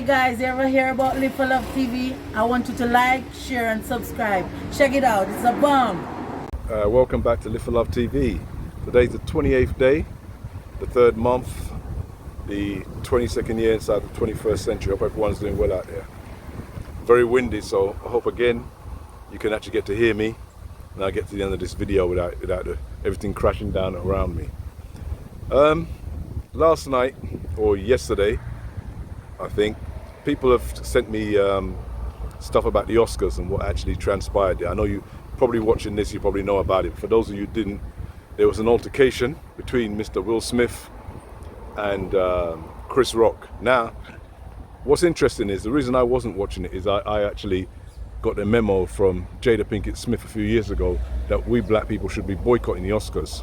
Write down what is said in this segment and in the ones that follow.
Hey guys, you ever hear about Live for Love TV? I want you to like, share and subscribe. Check it out, it's a bomb. Welcome back to Live for Love TV. Today's the 28th day, the third month, the 22nd year inside the 21st century. I hope everyone's doing well out there. Very windy, so I hope again you can actually get to hear me and I get to the end of this video without everything crashing down around me. Last night, or yesterday, I think, people have sent me stuff about the Oscars and what actually transpired there. I know you probably watching this, you probably know about it. For those of you who didn't, there was an altercation between Mr. Will Smith and Chris Rock. Now, what's interesting is, the reason I wasn't watching it is I actually got a memo from Jada Pinkett Smith a few years ago that we black people should be boycotting the Oscars.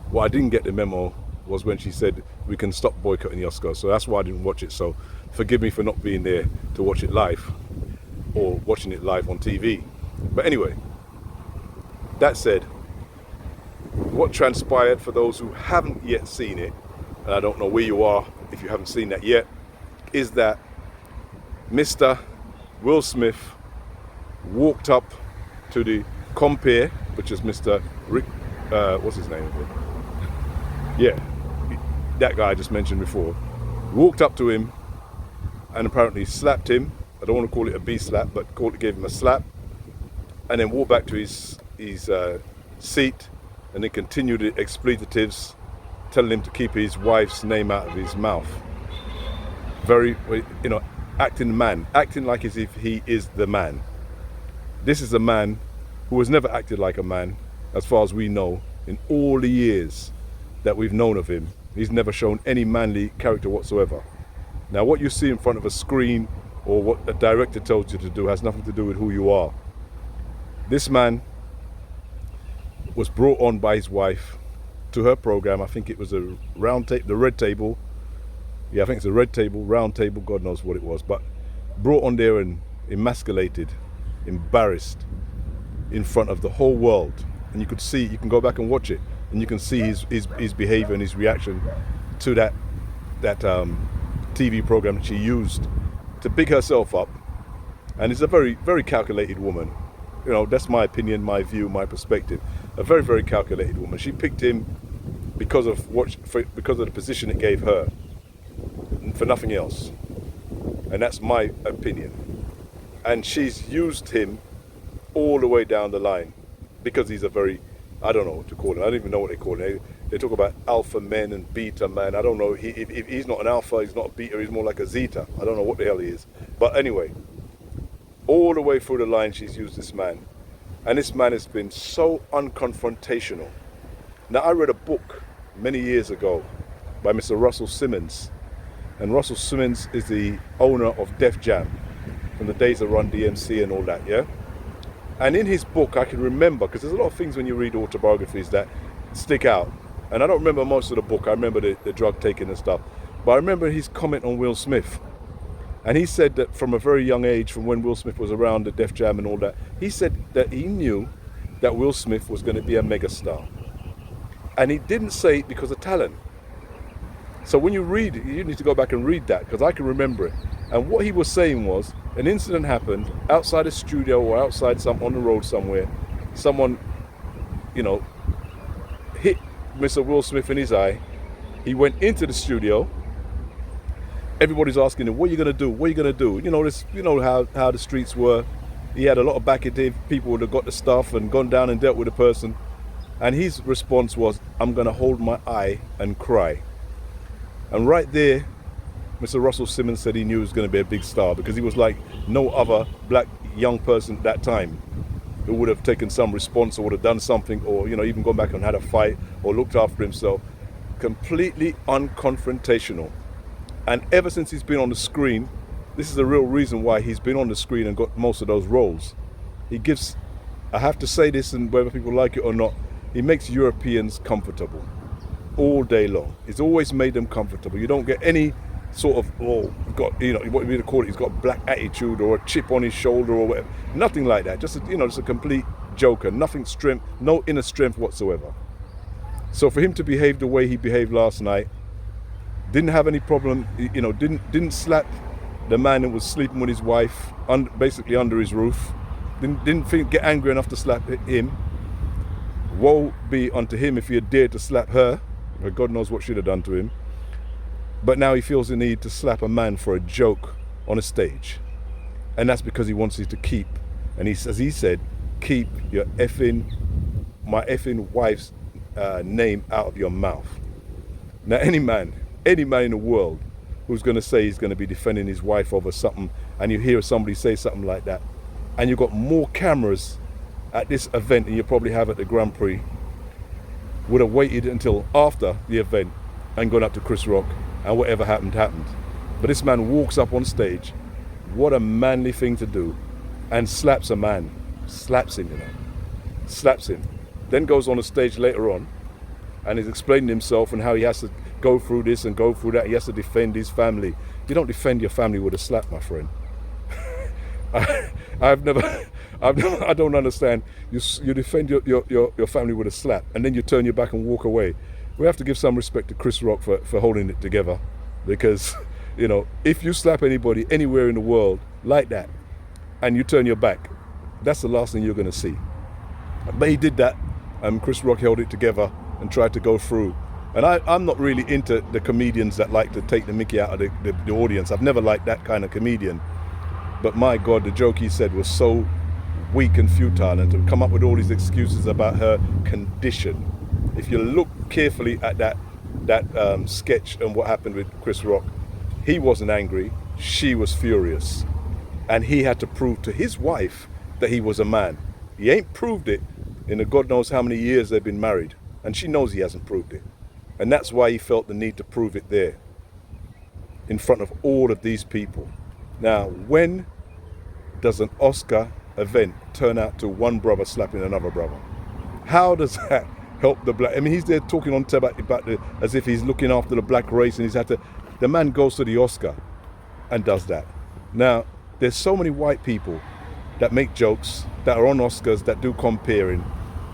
What I didn't get the memo was when she said we can stop boycotting the Oscars. So that's why I didn't watch it. So forgive me for not being there to watch it live or watching it live on TV. But anyway, that said, what transpired, for those who haven't yet seen it, and I don't know where you are if you haven't seen that yet, is that Mr. Will Smith walked up to the compere, which is Mr. Rick, what's his name? Yeah, that guy I just mentioned before, walked up to him and apparently slapped him. I don't want to call it a B slap, but gave him a slap, and then walked back to his seat, and then continued the expletives, telling him to keep his wife's name out of his mouth. Very, acting like as if he is the man. This is a man who has never acted like a man, as far as we know, in all the years that we've known of him. He's never shown any manly character whatsoever. Now, what you see in front of a screen or what a director tells you to do has nothing to do with who you are. This man was brought on by his wife to her program. I think it was the Red Table. Yeah, I think it's a Red Table, Round Table, God knows what it was, but brought on there and emasculated, embarrassed in front of the whole world. And you can go back and watch it, and you can see his behavior and his reaction to that TV program that she used to big herself up. And it's a very, very calculated woman. That's my opinion, my view, my perspective. A very, very calculated woman. She picked him because of the position it gave her, for nothing else. And that's my opinion. And she's used him all the way down the line because he's a very, I don't know what to call him. I don't even know what they call him. They talk about alpha men and beta men. I don't know. If he's not an alpha, he's not a beta, he's more like a zeta. I don't know what the hell he is. But anyway, all the way through the line, she's used this man. And this man has been so unconfrontational. Now, I read a book many years ago by Mr. Russell Simmons. And Russell Simmons is the owner of Def Jam from the days of Run DMC and all that, yeah? And in his book, I can remember, because there's a lot of things when you read autobiographies that stick out. And I don't remember most of the book. I remember the drug taking and stuff. But I remember his comment on Will Smith. And he said that from a very young age, from when Will Smith was around the Def Jam and all that, he said that he knew that Will Smith was going to be a megastar. And he didn't say it because of talent. So when you read it, you need to go back and read that, because I can remember it. And what he was saying was, an incident happened outside a studio or outside on the road somewhere. Someone, hit Mr. Will Smith in his eye. He went into the studio. Everybody's asking him, what are you going to do? What are you going to do? How the streets were. He had a lot of backative people would have got the stuff and gone down and dealt with the person. And his response was, I'm going to hold my eye and cry. And right there, Mr. Russell Simmons said he knew he was going to be a big star, because he was like no other black young person at that time who would have taken some response or would have done something, or even gone back and had a fight or looked after himself. Completely unconfrontational. And ever since he's been on the screen, this is the real reason why he's been on the screen and got most of those roles. He gives, I have to say this, and whether people like it or not, he makes Europeans comfortable all day long. He's always made them comfortable. You don't get any sort of, what you call it, he's got a black attitude or a chip on his shoulder or whatever. Nothing like that. Just a complete joker. Nothing strength, no inner strength whatsoever. So for him to behave the way he behaved last night, didn't have any problem, didn't slap the man who was sleeping with his wife, basically under his roof, didn't get angry enough to slap him. Woe be unto him if he had dared to slap her, but God knows what she'd have done to him. But now he feels the need to slap a man for a joke on a stage. And that's because he wants you to keep, and as he said, keep my effing wife's name out of your mouth. Now any man in the world who's going to say he's going to be defending his wife over something, and you hear somebody say something like that, and you've got more cameras at this event than you probably have at the Grand Prix, would have waited until after the event and gone up to Chris Rock, and whatever happened. But this man walks up on stage, what a manly thing to do, and slaps a man, slaps him, then goes on a stage later on and is explaining himself and how he has to go through this and go through that. He has to defend his family. You don't defend your family with a slap, my friend. I don't understand. You defend your family with a slap, and then you turn your back and walk away. We have to give some respect to Chris Rock for holding it together, because if you slap anybody anywhere in the world like that and you turn your back, that's the last thing you're going to see. But he did that, and Chris Rock held it together and tried to go through. And I'm not really into the comedians that like to take the mickey out of the audience. I've never liked that kind of comedian. But my God, the joke he said was so weak and futile, and to come up with all these excuses about her condition. If you look carefully at that sketch and what happened with Chris Rock, he wasn't angry, she was furious. And he had to prove to his wife that he was a man. He ain't proved it in the God knows how many years they've been married. And she knows he hasn't proved it. And that's why he felt the need to prove it there, in front of all of these people. Now, when does an Oscar event turn out to one brother slapping another brother? How does that help the black? I mean, he's there talking on about as if he's looking after the black race, and he's had to. The man goes to the Oscar and does that. Now, there's so many white people that make jokes, that are on Oscars, that do comparing.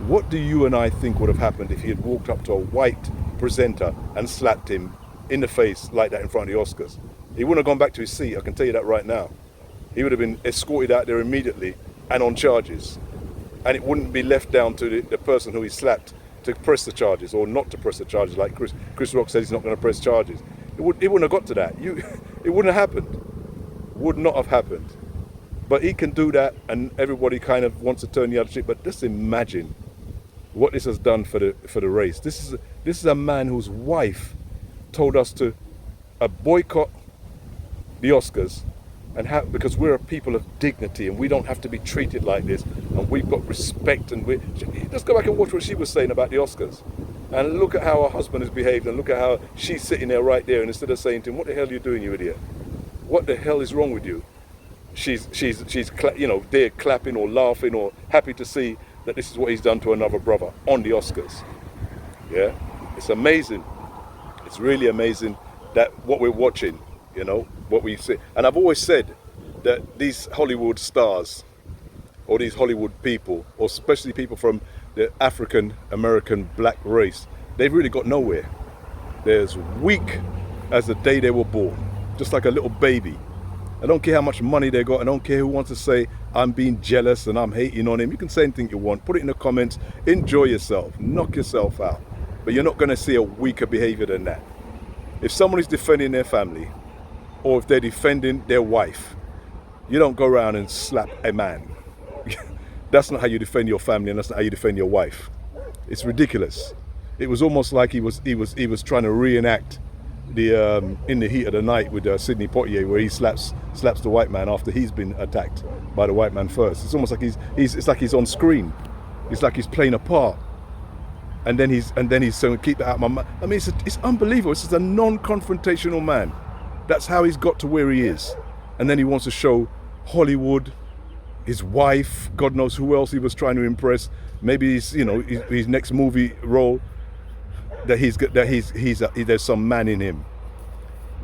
What do you and I think would have happened if he had walked up to a white presenter and slapped him in the face like that in front of the Oscars? He wouldn't have gone back to his seat, I can tell you that right now. He would have been escorted out there immediately and on charges. And it wouldn't be left down to the person who he slapped to press the charges or not to press the charges, like Chris Rock said he's not going to press charges. It wouldn't have got to that. It wouldn't have happened. Would not have happened. But he can do that, and everybody kind of wants to turn the other cheek. But just imagine what this has done for the race. This is a man whose wife told us to boycott the Oscars, and because we're a people of dignity and we don't have to be treated like this, and we've got respect. And let's go back and watch what she was saying about the Oscars, and look at how her husband has behaved, and look at how she's sitting there right there, and instead of saying to him, "What the hell are you doing, you idiot? What the hell is wrong with you?" She's there clapping or laughing or happy to see that this is what he's done to another brother on the Oscars. Yeah, it's amazing. It's really amazing that what we're watching, what we see. And I've always said that these Hollywood stars, or these Hollywood people, or especially people from the African American black race, they've really got nowhere. They're as weak as the day they were born, just like a little baby. I don't care how much money they got. I don't care who wants to say I'm being jealous and I'm hating on him. You can say anything you want. Put it in the comments. Enjoy yourself. Knock yourself out. But you're not going to see a weaker behavior than that. If somebody's defending their family, or if they're defending their wife, you don't go around and slap a man. That's not how you defend your family, and that's not how you defend your wife. It's ridiculous. It was almost like he was trying to reenact the In the Heat of the Night with Sidney Poitier, where he slaps the white man after he's been attacked by the white man first. It's almost like it's like he's on screen. It's like he's playing a part, and then he's saying, "Keep that out of my mouth." I mean, it's unbelievable. This is a non-confrontational man. That's how he's got to where he is, and then he wants to show Hollywood, his wife, God knows who else he was trying to impress. Maybe his next movie role, that there's some man in him.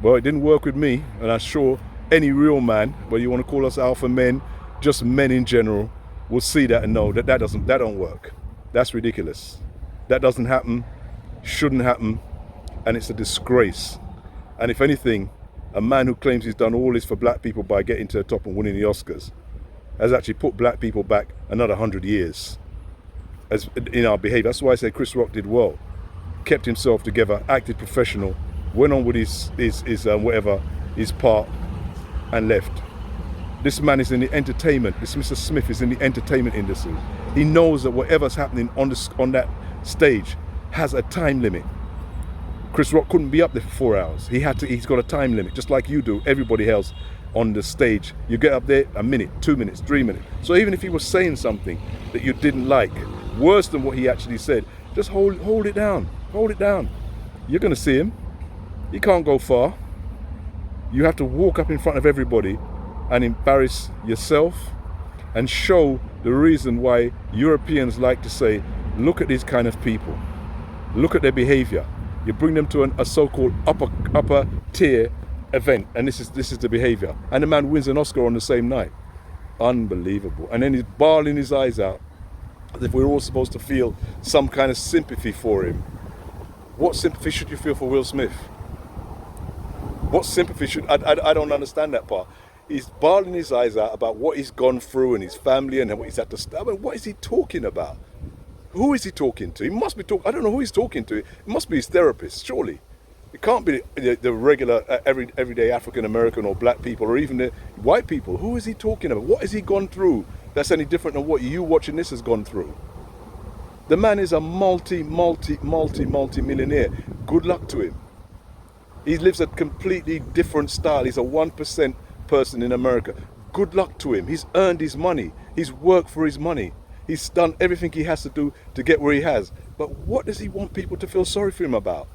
Well, it didn't work with me, and I'm sure any real man, whether you want to call us alpha men, just men in general, will see that and know that don't work. That's ridiculous. That doesn't happen, shouldn't happen, and it's a disgrace. And if anything, a man who claims he's done all this for black people by getting to the top and winning the Oscars, has actually put black people back another 100 years as in our behavior. That's why I say Chris Rock did well. Kept himself together, acted professional, went on with his whatever, his part, and left. This man is in the entertainment. This Mr. Smith is in the entertainment industry. He knows that whatever's happening on that stage has a time limit. Chris Rock couldn't be up there for 4 hours. He's got a time limit, just like you do, everybody else on the stage. You get up there a minute, 2 minutes, 3 minutes. So even if he was saying something that you didn't like, worse than what he actually said, just hold it down. Hold it down. You're gonna see him. He can't go far. You have to walk up in front of everybody and embarrass yourself and show the reason why Europeans like to say, look at these kind of people. Look at their behavior. You bring them to a so-called upper tier event, and this is the behavior. And the man wins an Oscar on the same night. Unbelievable. And then he's bawling his eyes out as if we're all supposed to feel some kind of sympathy for him. What sympathy should you feel for Will Smith? What sympathy should... I don't understand that part. He's bawling his eyes out about what he's gone through and his family and what he's had to... I mean, what is he talking about? Who is he talking to? He must be talking... I don't know who he's talking to. It must be his therapist, surely. It can't be the regular, everyday African-American or black people or even the white people. Who is he talking about? What has he gone through that's any different than what you watching this has gone through? The man is a multi-millionaire. Good luck to him. He lives a completely different style. He's a 1% person in America. Good luck to him. He's earned his money. He's worked for his money. He's done everything he has to do to get where he has. But what does he want people to feel sorry for him about?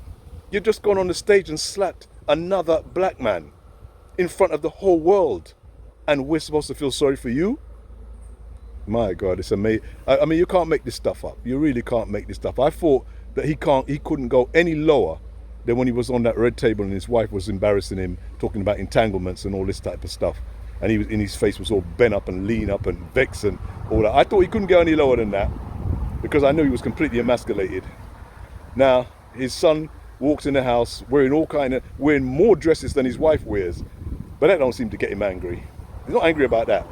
You've just gone on the stage and slapped another black man in front of the whole world. And we're supposed to feel sorry for you? My God, it's amazing. I mean, you can't make this stuff up. You really can't make this stuff. I thought that he couldn't go any lower than when he was on that red table and his wife was embarrassing him, talking about entanglements and all this type of stuff. And he was in his face was all bent up and lean up and vexed and all that. I thought he couldn't go any lower than that because I knew he was completely emasculated. Now, his son walks in the house wearing more dresses than his wife wears. But that don't seem to get him angry. He's not angry about that,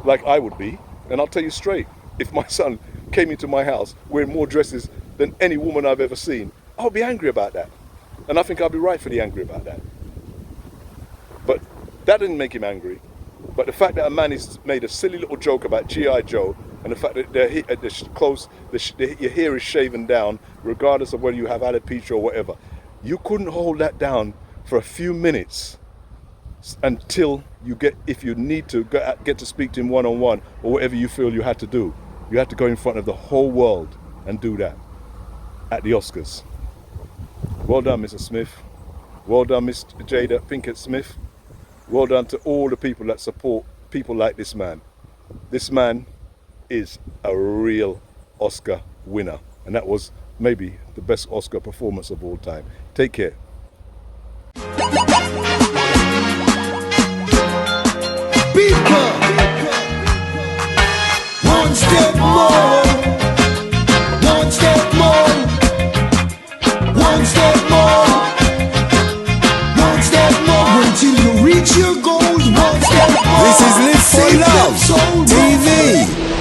like I would be. And I'll tell you straight, if my son came into my house wearing more dresses than any woman I've ever seen, I'll be angry about that. And I think I'll be rightfully angry about that. But that didn't make him angry. But the fact that a man has made a silly little joke about G.I. Joe and the fact that your hair is shaven down, regardless of whether you have alopecia or whatever, you couldn't hold that down for a few minutes until you if you need to get to speak to him one-on-one or whatever you feel you had to do. You had to go in front of the whole world and do that at the Oscars. Well done, Mr. Smith. Well done, Miss Jada Pinkett Smith. Well done to all the people that support people like this man. This man is a real Oscar winner. And that was maybe the best Oscar performance of all time. Take care. One step more. One step more. One step more. One step more until you reach your goals. One step more. This is Live for Love TV.